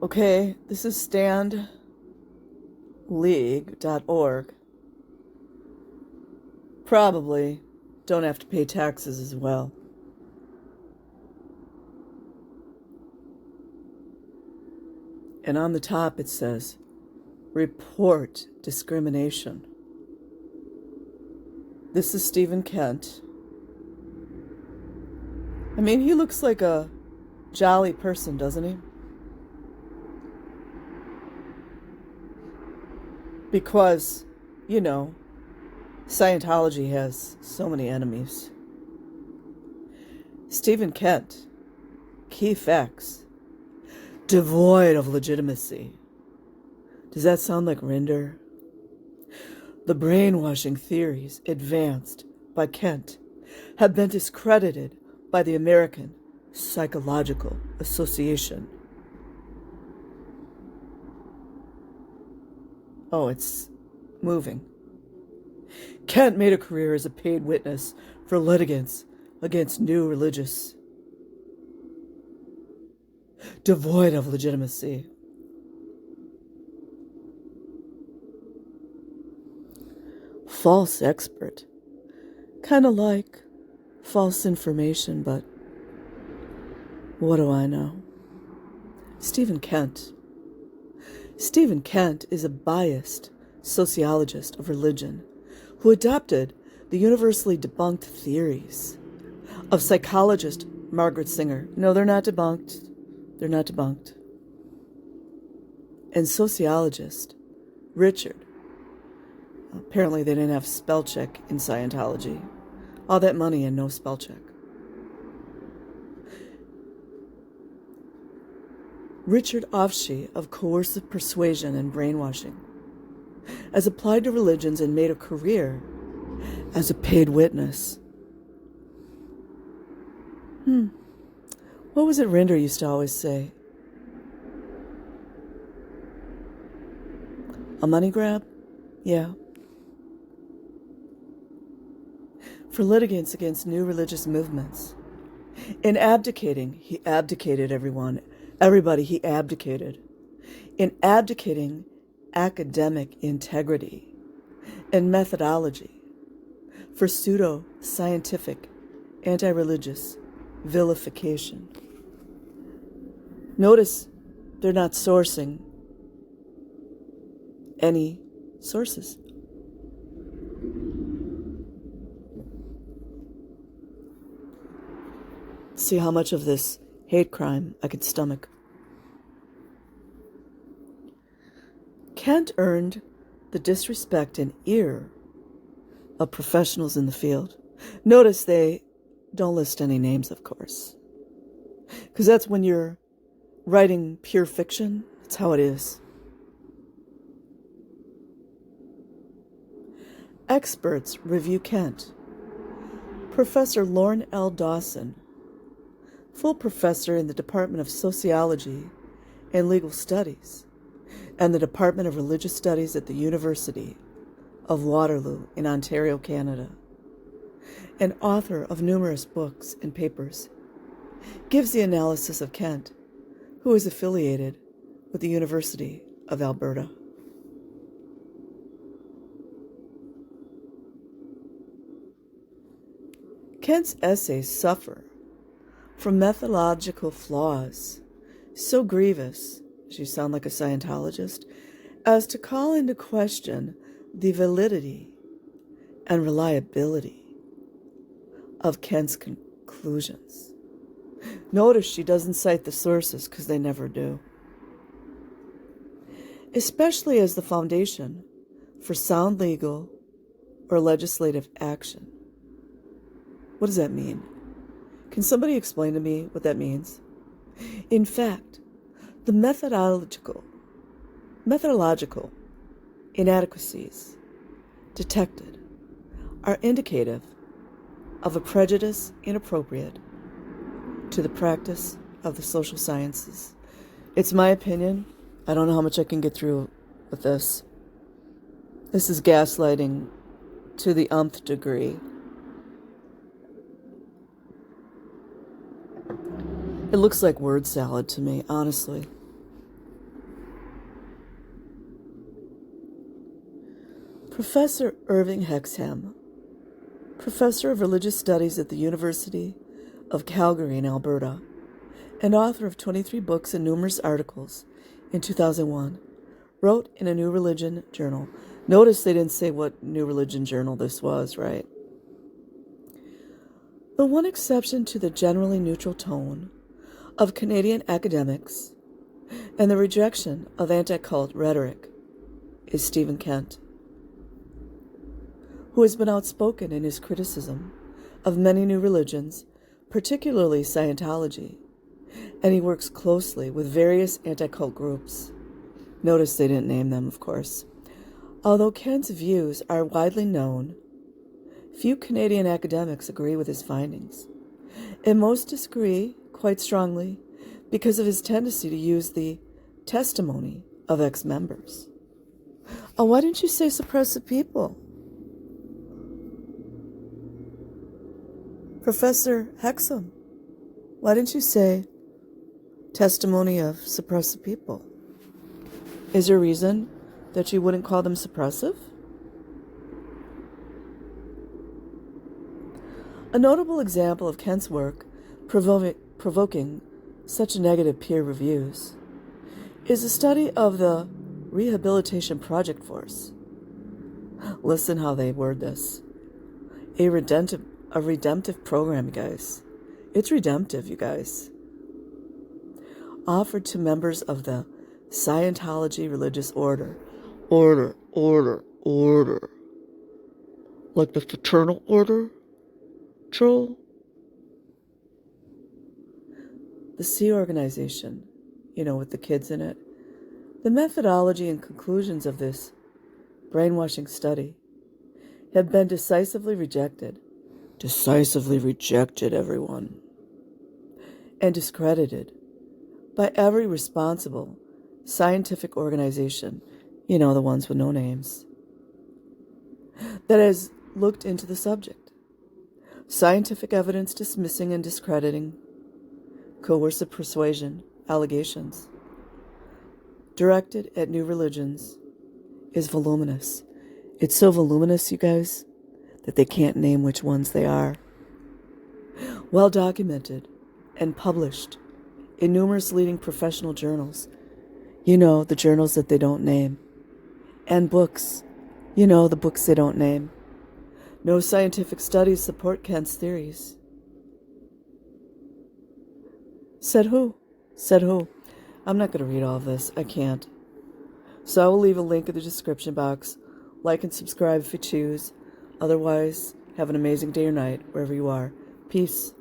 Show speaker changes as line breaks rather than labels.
Okay, this is standleague.org. Probably don't have to pay taxes as well. And on the top it says, report discrimination. This is Stephen Kent. I mean, he looks like a jolly person, doesn't he? Because, Scientology has so many enemies. Stephen Kent, key facts, devoid of legitimacy. Does that sound like Rinder? The brainwashing theories advanced by Kent have been discredited by the American Psychological Association. Oh, it's moving. Kent made a career as a paid witness for litigants against new religious, devoid of legitimacy. False expert. Kind of like false information, but what do I know? Stephen Kent. Stephen Kent is a biased sociologist of religion who adopted the universally debunked theories of psychologist Margaret Singer. No, they're not debunked. They're not debunked. And sociologist Richard. Apparently they didn't have spell check in Scientology. All that money and no spell check. Richard Offshee of coercive persuasion and brainwashing, as applied to religions, and made a career as a paid witness. What was it Rinder used to always say? A money grab? Yeah. For litigants against new religious movements. In abdicating, he abdicated everybody he abdicated. In abdicating academic integrity and methodology for pseudo-scientific, anti-religious vilification. Notice they're not sourcing any sources. See how much of this hate crime I could stomach. Kent earned the disrespect and ear of professionals in the field. Notice they don't list any names, of course. Because that's when you're writing pure fiction. That's how it is. Experts review Kent. Professor Lorne L. Dawson, full professor in the Department of Sociology and Legal Studies and the Department of Religious Studies at the University of Waterloo in Ontario, Canada, and author of numerous books and papers, gives the analysis of Kent, who is affiliated with the University of Alberta. Kent's essays suffer from methodological flaws so grievous, as you sound like a Scientologist, as to call into question the validity and reliability of Kent's conclusions. Notice she doesn't cite the sources because they never do. Especially as the foundation for sound legal or legislative action. What does that mean? Can somebody explain to me what that means? In fact, the methodological inadequacies detected are indicative of a prejudice inappropriate to the practice of the social sciences. It's my opinion. I don't know how much I can get through with this. This is gaslighting to the nth degree. It looks like word salad to me, honestly. Professor Irving Hexham, professor of religious studies at the University of Calgary in Alberta, and author of 23 books and numerous articles, in 2001, wrote in a New Religion journal. Notice they didn't say what New Religion journal this was, right? The one exception to the generally neutral tone of Canadian academics and the rejection of anti-cult rhetoric is Stephen Kent, who has been outspoken in his criticism of many new religions, particularly Scientology, and he works closely with various anti-cult groups. Notice they didn't name them, of course. Although Kent's views are widely known, few Canadian academics agree with his findings, and most disagree quite strongly because of his tendency to use the testimony of ex-members. Oh, why didn't you say suppressive people? Professor Hexham, why didn't you say testimony of suppressive people? Is there a reason that you wouldn't call them suppressive? A notable example of Kent's work provoking such negative peer reviews is a study of the Rehabilitation Project Force. Listen how they word this. A redemptive program, you guys. It's redemptive, you guys. Offered to members of the Scientology religious order. Order. Like the fraternal order? Troll? The C organization, with the kids in it. The methodology and conclusions of this brainwashing study have been decisively rejected. Decisively rejected, everyone. And discredited by every responsible scientific organization, the ones with no names, that has looked into the subject. Scientific evidence dismissing and discrediting coercive persuasion allegations directed at new religions is voluminous. It's so voluminous, you guys, that they can't name which ones they are. Well documented and published in numerous leading professional journals. The journals that they don't name. And books. The books they don't name. No scientific studies support Kent's theories. Said who? I'm not going to read all of this. I can't. So I will leave a link in the description box. Like and subscribe if you choose. Otherwise, have an amazing day or night wherever you are. Peace.